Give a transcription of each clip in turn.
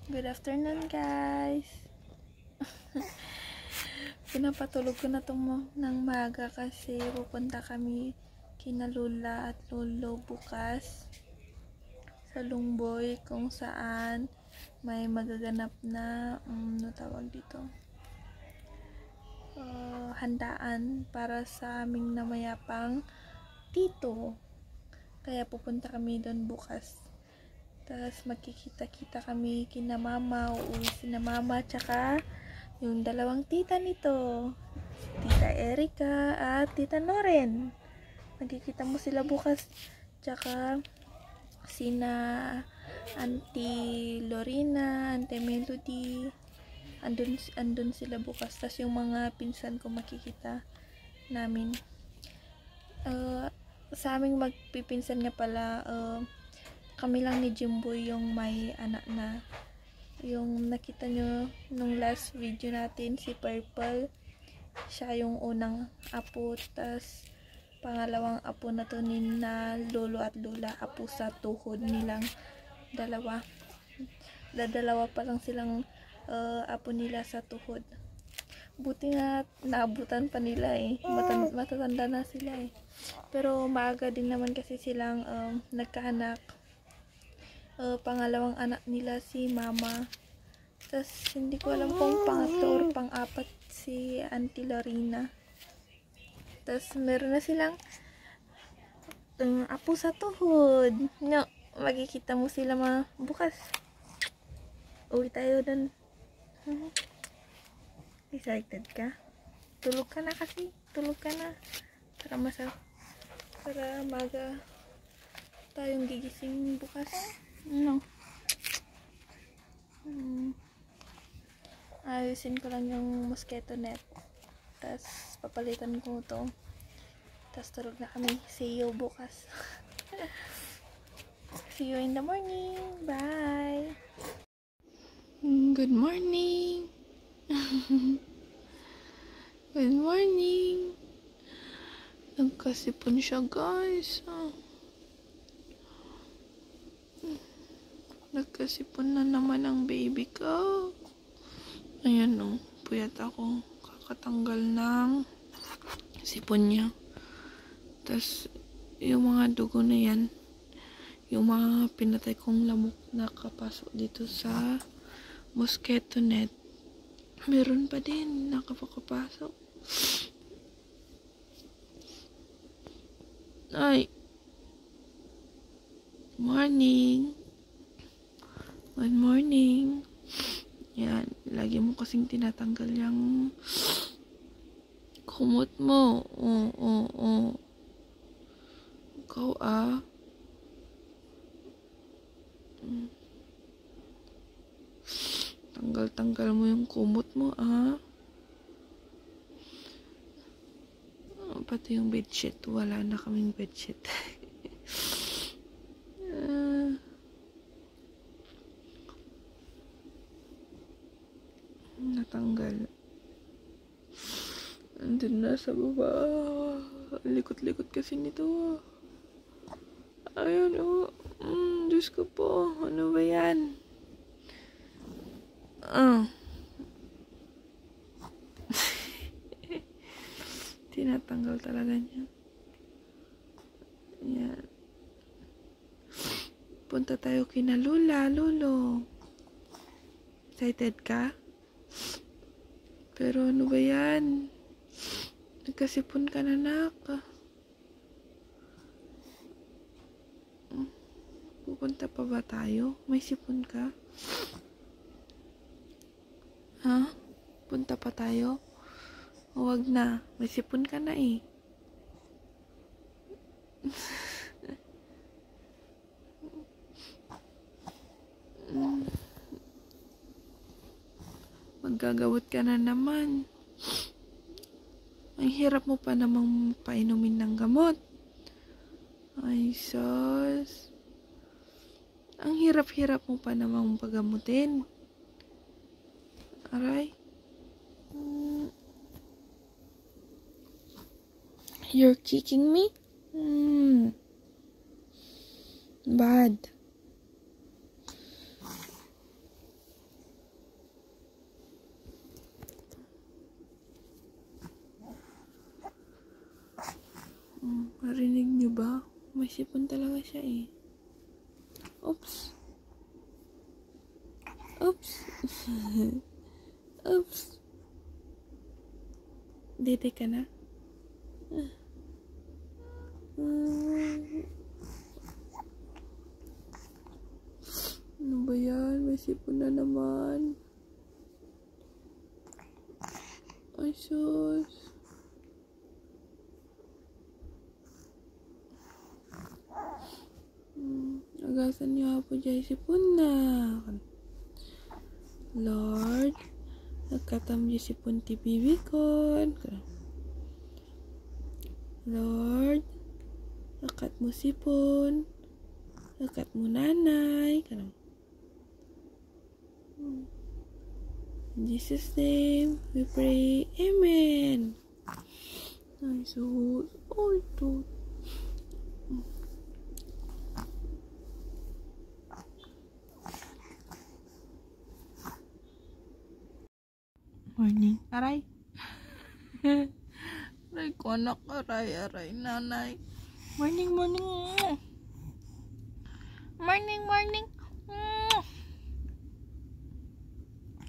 Good afternoon, guys. Pinapatulog ko na itong ng maga kasi pupunta kami kina Lola at Lolo bukas sa Lungboy kung saan may magaganap na tawag dito, handaan para sa aming namayapang tito. Kaya pupunta kami doon bukas. Tapos magkikita-kita kami kina mama, uuwi sina mama, tsaka yung dalawang tita nito, Tita Erica at Tita Noren. Magkikita mo sila bukas. Tsaka sina Auntie Lorena, Auntie Melody, andun sila bukas. Tapos yung mga pinsan ko makikita namin. Sa aming magpipinsan nga pala, kami lang ni Jimboy yung may anak na. Yung nakita nyo nung last video natin, si Purple, siya yung unang apo. Tas pangalawang apo na to ni na lolo at lola, apo sa tuhod nilang dalawa. Dalawa pa lang silang apo nila sa tuhod. Buti nga naabutan pa nila matatanda na sila pero maaga din naman kasi silang nagkaanak. Pangalawang anak nila si mama. Tas hindi ko alam kung pangatlo or pang-apat si Auntie Lorena. Tas meron na silang apo sa tuhod. No, magkikita mo sila bukas. Uwi tayo dun. Excited ka? Tulog ka na kasi. Tulog ka na. Para maga tayong gigising bukas. No. Ayusin ko lang yung mosquito net. Tapos papalitan ko to. Tapos tulog na kami. See you bukas. See you in the morning. Bye. Good morning. Good morning. Nagkasipon siya, guys. Nagkasipon na naman ang baby ko. Ayan o, puyat ako. Kakatanggal ng sipon niya. Tapos, yung mga dugo na yan, yung mga pinatay kong lamok na kapasok dito sa mosquito net, meron pa din nakapakapasok. Ay! Morning! Good morning. Yan, lagi mo kasing tinatanggal yung kumot mo. Ikaw tanggal mo yung kumot mo pati yung bedsheet. Wala na kaming bedsheet. Natanggal. Andun na sa baba. Likot-likot kasi nito. Ayun Diyos ko po. Ano ba yan? Tinatanggal talaga niya. Yan. Punta tayo kina Lola, Lolo. Excited ka? Pero ano ba yan? Nagkasipon ka na, nak. Pupunta pa ba tayo? May sipon ka? Ha? Punta pa tayo? Huwag na. May sipon ka na Maggagawat ka na naman. Ang hirap mo pa namang painumin ng gamot. Ay, sus. Ang hirap-hirap mo pa namang pagamutin. Aray. You're kicking me? Bad. siya eh. Oops. Oops. Oops. Dede ka na? Ano ba yan? May sipon na naman. Ay, sus. Agasan niyo po dyan sipon na. Lord, nagkatam dyan sipon ti bibi kon. Lord, nakat mo sipon. Nakat mo nanay. In Jesus' name, we pray. Amen. Ay, sus. Oh, ito. Morning. Aray. Aray ko anak. Aray, nanay. Morning. Morning.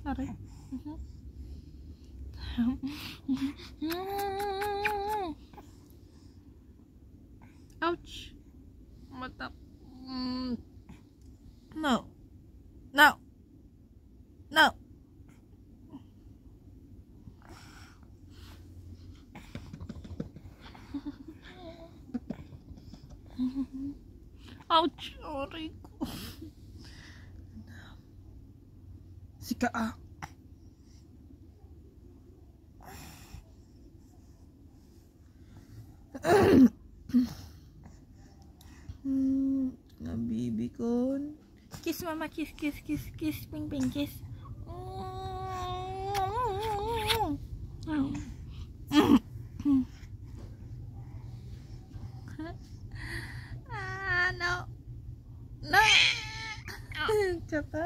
Aray. Ouch. Mata. No. Ouch! Aray ko. Sika ah. Nabibi ko. Kiss mama, kiss. Ping, kiss. No. Tsaka.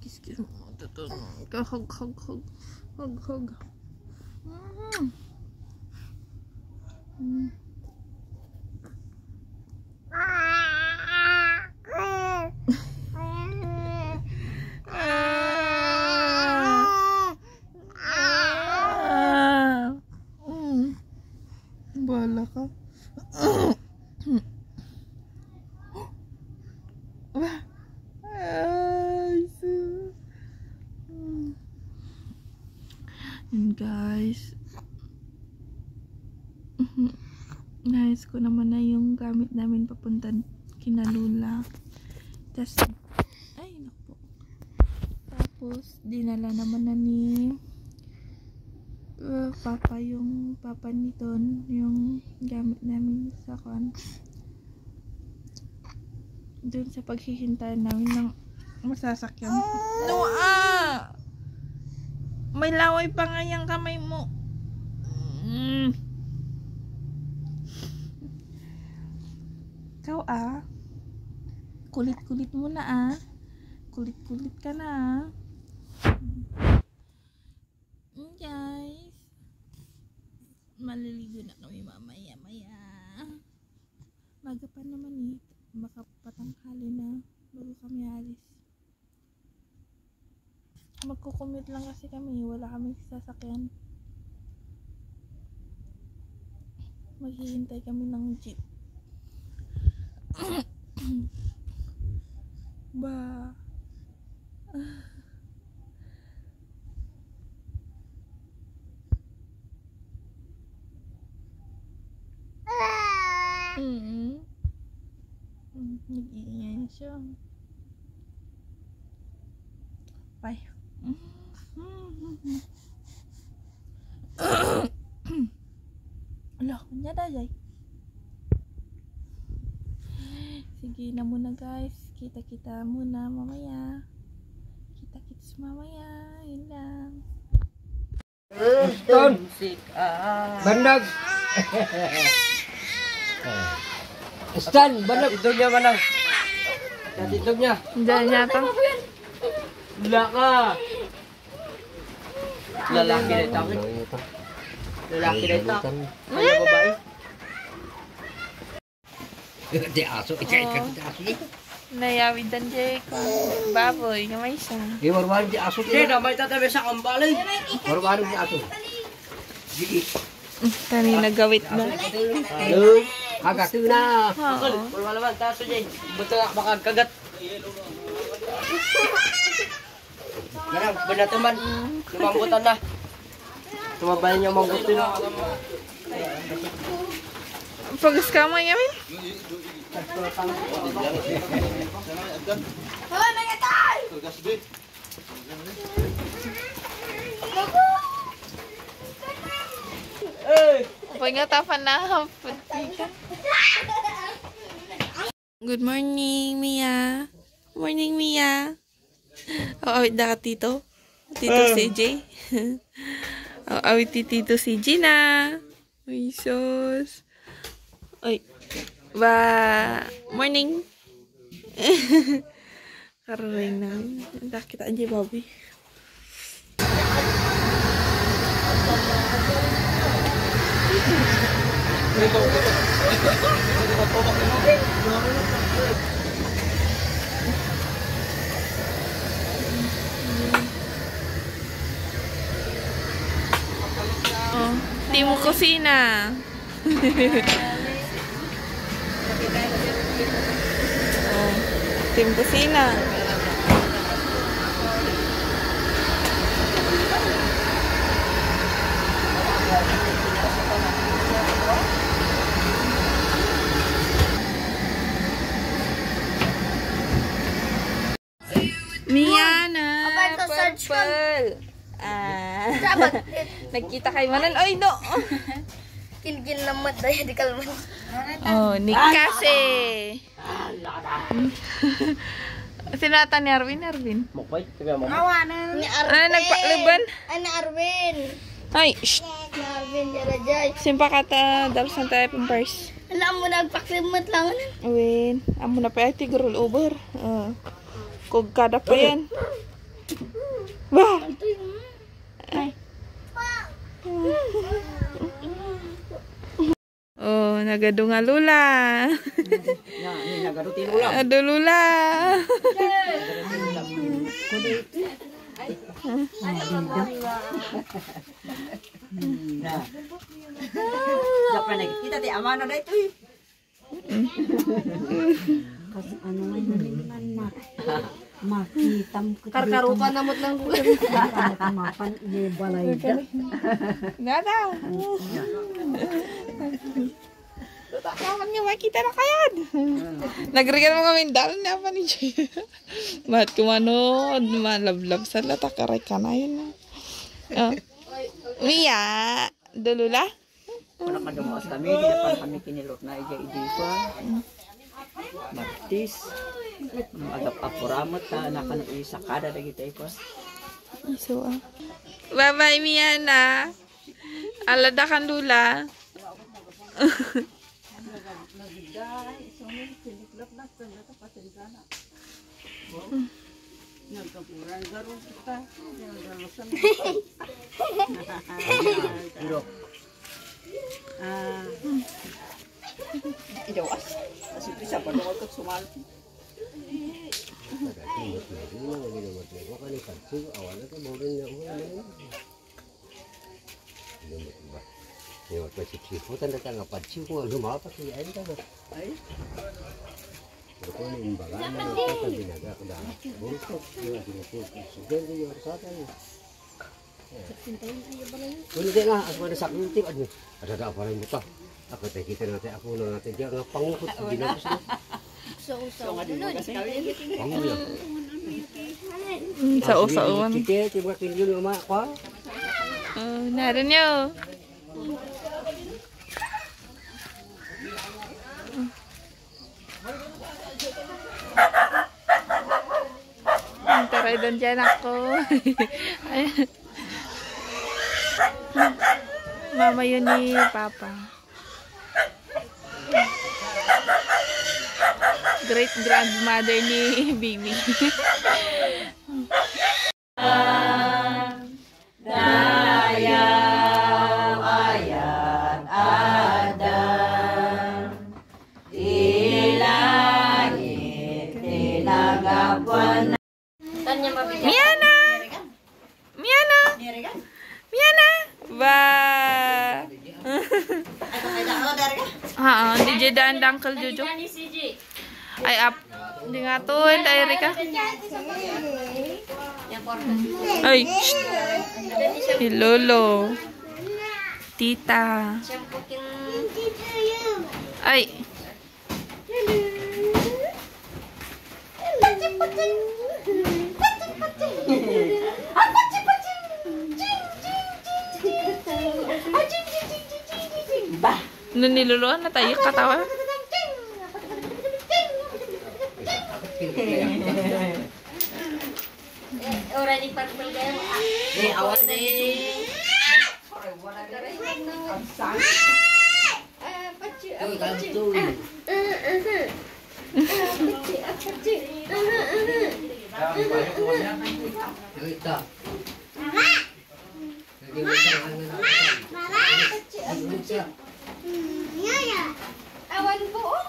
Kiss mo. Hug. Bala ka. And guys, nais ko naman na yung gamit namin papunta kina Lula. Tapos dinala naman na ni Papa yung Papa ni Don yung gamit namin sa doon sa paghihintay namin ng masasakyan. Noah! May laway pa nga yung kamay mo. Ikaw ah. Kulit-kulit mo na ah. Kulit-kulit ka na. Guys. Maliligo na kami mamaya. Maga pa naman eh. Makapatanghali na bago kami alis. Magkukumit lang kasi kami, wala kaming sasakyan. Maghihintay kami ng jeep. Ba. Nag-iingay na siya. Bye. Ala, kanya dayay. Sige na muna guys. Kita-kita muna mamaya. Kita-kits mamaya. Yun lang. Ton! Bandag! Stan! Bandag! Itog niya, bandag! Itog niya! Diyan yata. Wala ka! Lalaki na ito. Lalaki na ito. Ano babae? Di aso. Ika-ika di aso eh. Nayawid dan dyan ko. Baboy, nga may isa. Warwaran di aso. Di na may tatabi sa kambalay. Warwaran di aso. Sige. Kanina gawit na. Hello. Agak na. Oo. Wala naman taso dyan. Betul baka kagat. Ganang, benar teman. Lumambutan na. Tumabayan niya mambutin na. Pagas ka mo, Yamin? Pag nga tapan na, good morning, Mia. Morning, Mia. Awit na ka, Tito. Tito CJ. Awit ti Tito CJ na. Ay, sus. Ay. Morning. Kararing na. Nakita aja, Bobby. Oh, Timo Kusina. Oh, Tim Kusina. Miana, purple. Nagkita kay Manan. Oy, no. Kilgil naman dahil di kalman. Oh, ni kasi. Sinata ni Arvin. Mukbay, tiga mo. Awanan ni Arvin. Ano, nagpakliban? Ni Arvin. Ay, shh. Ni Arvin, jarajay. Simpa kata, dalos na tayo pampers. Alam mo, nagpaklimot lang. Uwin, amo na pa iti girl over. Kung kada pa yan. Bah! Ay. Oh, nagado nga lula. Nagarutin ulam. Ado lula. Dapat nakikita di amana na ito eh. Kasi ano ngayon man makitam ko Karkarupan namot lang ko. mapan iya balay da. Nada. Kapan nga makita na kayan. Nagregal mo kami dal na pa ni Jay. Ba't kumano, malablab sa lata, karay ka na yun. Mia, dulula? Kung nakadumas kami, di na kami kinilot na ija-ija pa. Martis. Agap-apuramot na nakanuisakada na kita pa. So, bye-bye, Mia na. Alada kan lula. Idawas. Kasi bisa pa doon ko sumal. Hindi nga, ako na sa akin tip. Ada apa rin mo pa? Ako tayo kita natin, ako na natin diyan nga pangukot sa ginapos na. So, Pangu yan. Sa usawan. Kita, tiba kilyo ng mga kwa. Narin nyo. Taray doon dyan ako. Mama yun ni Papa. Great grandmother ni Bibi. Ha, di jedaan Uncle Jojo. Ay up. Di nga to, tayo Rika. Ay, shh. Si Lolo. Tita. Ay. Nung niluluan na tayo katawa. Orang di purple kayak Ni awan ni. awan buong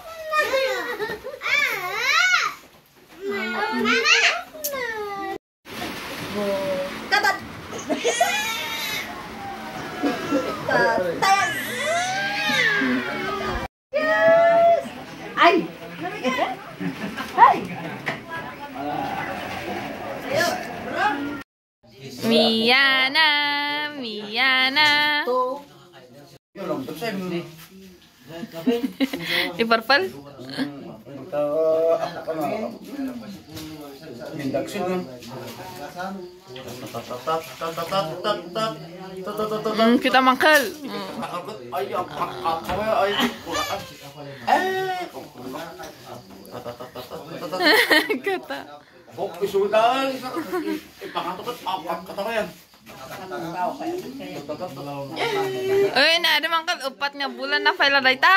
kabat Ay! Miana, Miana. Di purple? Kita mangkal. Kata. Uy, na ada mangkal 4 nga bulan na file data.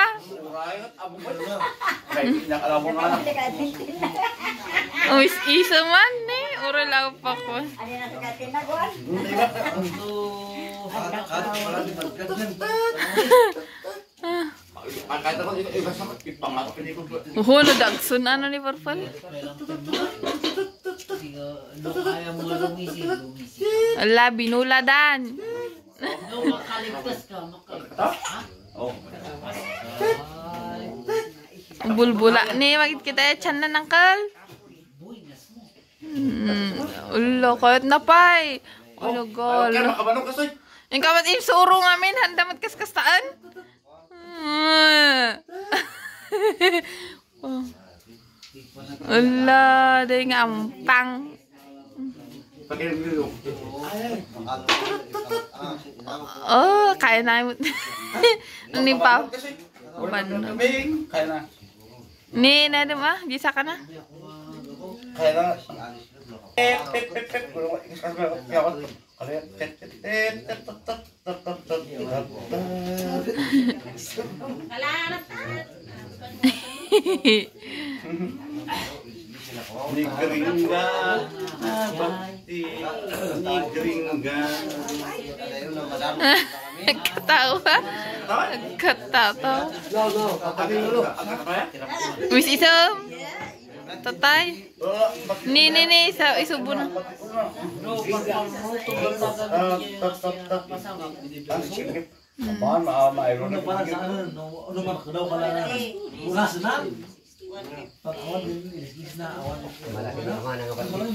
Uy, isa man ni oral ako pa ko. Oh, dagsun ano ni Purple? Ala, binuladan. Bulbula ni, magit kita ya chan na nangkal. Ulo, kahit napay. Ulo, gol. Yung kamat insuro ngamin, handamat kaskastaan. Ulo, day nga ampang. Oh, kaya na mo. Ni pa. Ni na dem ah, bisa ka na. Nigringa, bakti, nigringa. Ketawa. Ketawa. Wis isem. Tatay. Ni sa isubo na. Malaki na naman ang kapatid.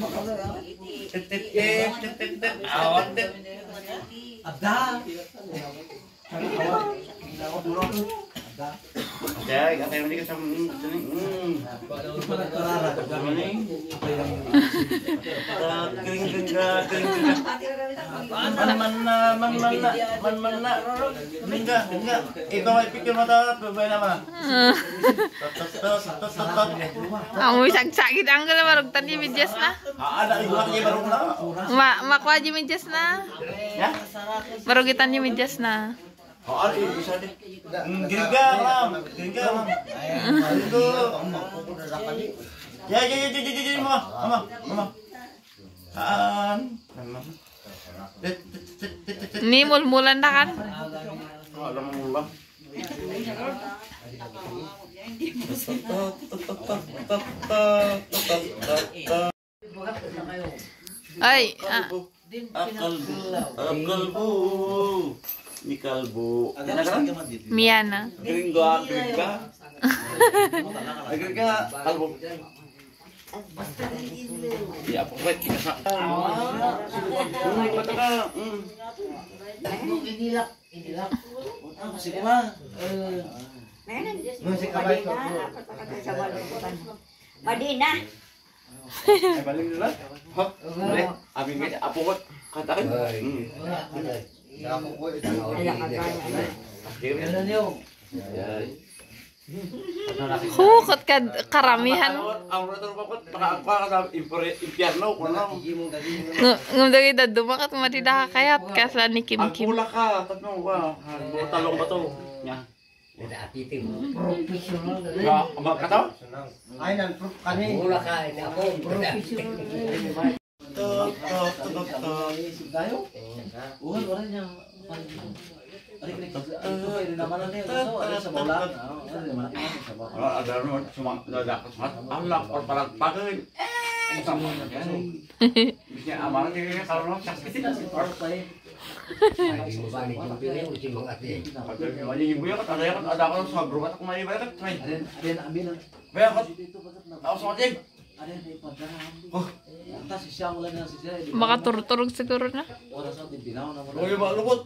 Amoy sagsagid ang kala marugtan di medyas na. Makwa di medyas na. Marugitan di medyas na. Ni mulmulan na kan. Ay, Ni Kalbo. Ano ka? Miana. Gringa. Gringa. Kalbo. Ya, pokoknya kita sa. Kata ka. Madina. Ay, balik nila. Ha? Balik. Abing nga, apokot. Katakin. Hukot ka karamihan. Ang rotor pakot, makaangka ka sa impyerno. Kung lang. Ngumdagi da dumakat matida kayat kasla ni Kim Ang Kim. pula ka. Tatno ka. Talong ba to? Nya. Ada atitim. Kataw? Ay, kani. Mula ka, ako. Ada naman cuma dadak semat anak or palang pagin. Sama bisa amalan dia kalau nak sakit or Ay, mo ba ni Jumbi na yung usin mga ati. ada ibu ya kan ada kalau sama berobat aku mai bayar kan. Bayar kan. Aku sama cing. Makaturturog siguro na. Oh, iya, Pak luput.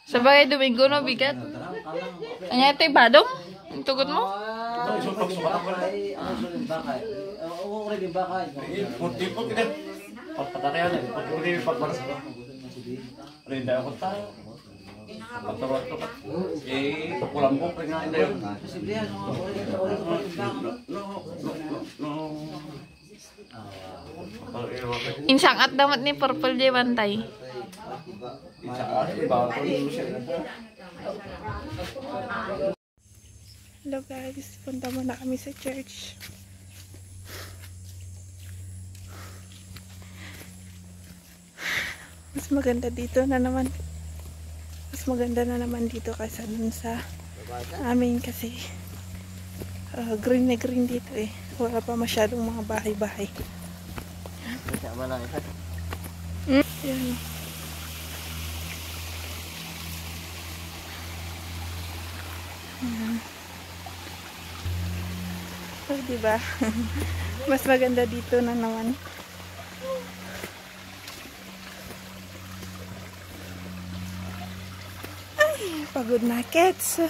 Sabay Domingo no bigat. Anya ito badong? Ang tugot mo? Putih-putih kita. Patatayan na. Putih pagbaras. Rinda ako tayo. Pagtawag ka. Pulang ko rin nga hindi yun. Insang at damat ni Purple J Bantay. Hello guys, punta muna kami sa church. Mas maganda dito na naman. Mas maganda na naman dito kaysa dun sa amin kasi green na green dito eh. Wala pa masyadong mga bahay-bahay. Yan. So, diba? Mas maganda dito na naman. Ay, pagod na, Kets.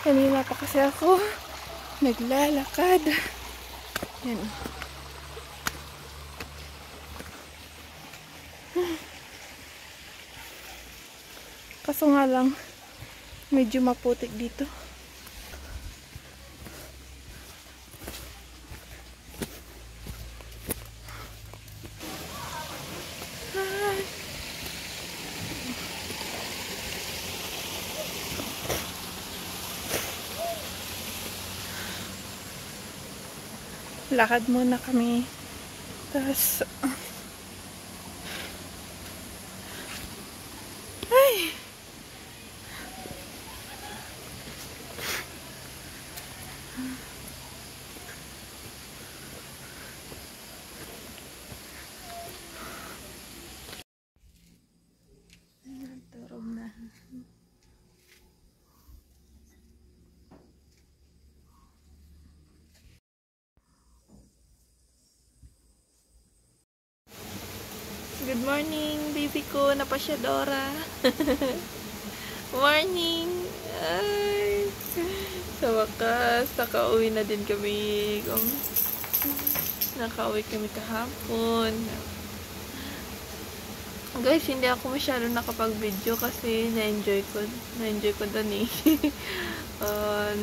Kanina pa kasi ako naglalakad. Yan. Kaso nga lang, medyo maputik dito. Lakad muna kami. Tapos ay, turog na. Good morning, baby ko, napasyadora. Morning! Ay! Sa wakas, nakauwi na din kami. Nakauwi kami kahapon. Guys, hindi ako masyado nakapag-video kasi na-enjoy ko doon eh.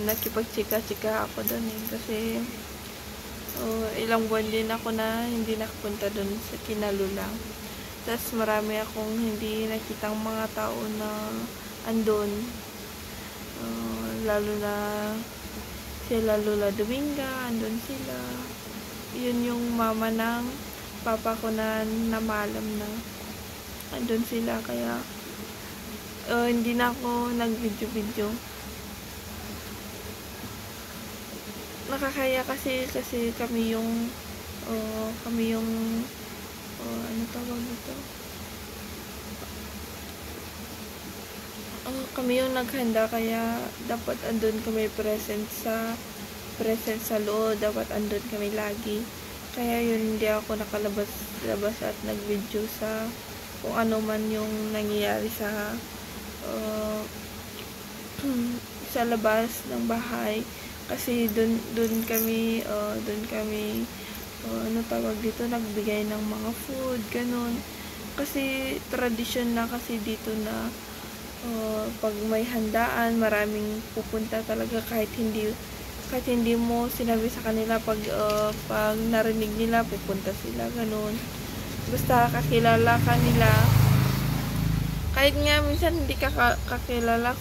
Nakipag-chika-chika ako doon eh. Kasi ilang buwan din ako na hindi nakapunta doon sa Kinalulang. Tapos marami akong hindi nakitang mga tao na andun. Lalo na sila Lola Dominga, andun sila. Yun yung mama ng papa ko na namalam na andun sila. Kaya hindi na ako nag-video-video. nakakaya kasi kami yung ano tawag dito? Kami yung naghanda, kaya dapat andun kami present sa loob, dapat andun kami lagi. Kaya yun, hindi ako nakalabas at nag-video sa kung ano man yung nangyayari sa sa labas ng bahay, kasi dun kami ano tawag dito, nagbigay ng mga food, ganun. Kasi tradisyon na kasi dito na pag may handaan, maraming pupunta talaga, kahit hindi mo sinabi sa kanila, pag narinig nila, pupunta sila, ganun. Basta kakilala ka nila, kahit nga minsan hindi ka kakilala,